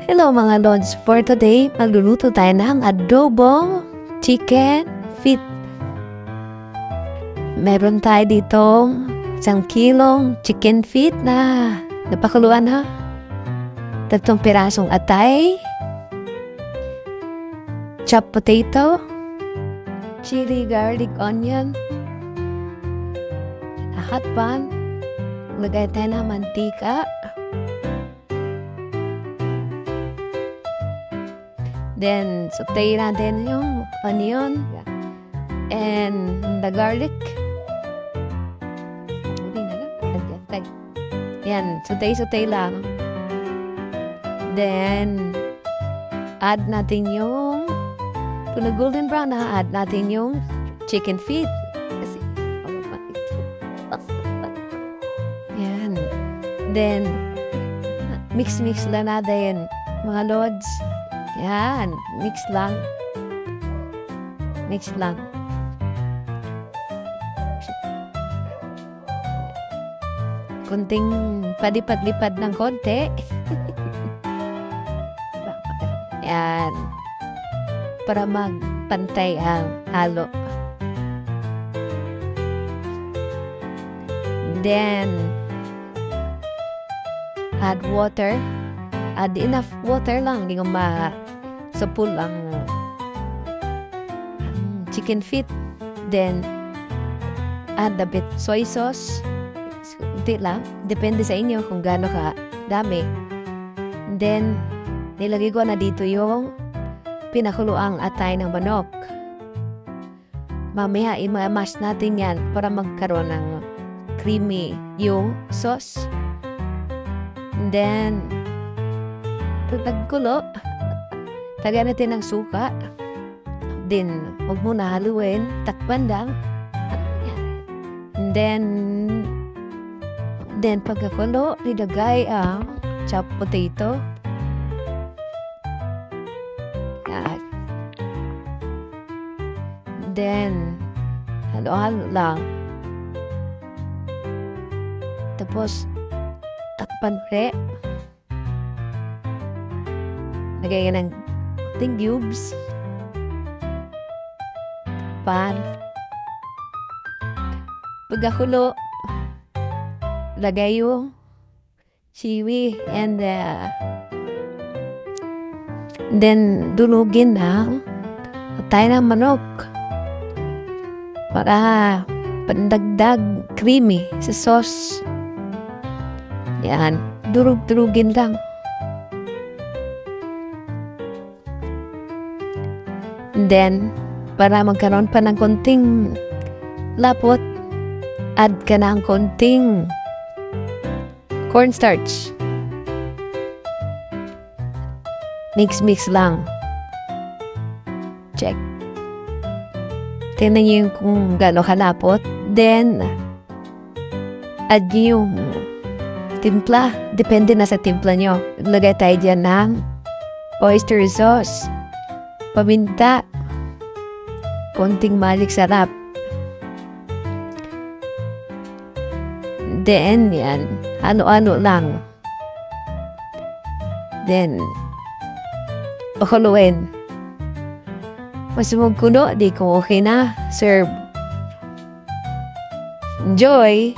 Hello mga Lods, for today, magluluto tayo ng adobong chicken feet. Meron tayo dito 1 kilong chicken feet na napakuluan ha. 3 pirasong atay, chopped potato, chili, garlic, onion, a hot pan, lagay tayo ng mantika, then saute natin yung onion and the garlic. Yan, saute lang. Then add natin yung kung golden brown na add natin yung chicken feet. Kasi yan. Then mix lang natin mga Lods. Yan, mix lang. Kunting palipad-lipad ng konti. Yan. Para magpantay ang halo. Then, add water. Add enough water lang. Hindi ko sapul ang chicken feet. Then, add a bit soy sauce. Kunti lang. Depende sa inyo kung gaano ka dami. Then, nilagay ko na dito yung pinakuluang atay ng manok. Mamaya, i-mash natin yan para magkaroon ng creamy yung sauce. And then, nagkulo, lagyan natin ng suka. Then, huwag mo na haluin. Takpan lang. And then pagkakulo, nilagay ang chopped potato. Yan. Then, halo-halo lang. Tapos, takpan ulit. Lagay ka ng konting cubes. Pan. Pagkakulo, lagay yung chiwi and then dulugin ng atay ng manok para pandagdag creamy sa sauce. Yan, durug-durugin lang. And then, para magkaroon pa ng konting lapot, add ka ng konting cornstarch. Mix lang. Check. Tingnan niyo yung kung gaano kalapot. Then, add niyo yung timpla. Depende na sa timpla nyo. Lagay tayo dyan ng oyster sauce, paminta, konting malik sarap. Then, yan. Ano-ano lang. Then, pakuluin. Mas magkulo, di ko okay na. Serve. Enjoy!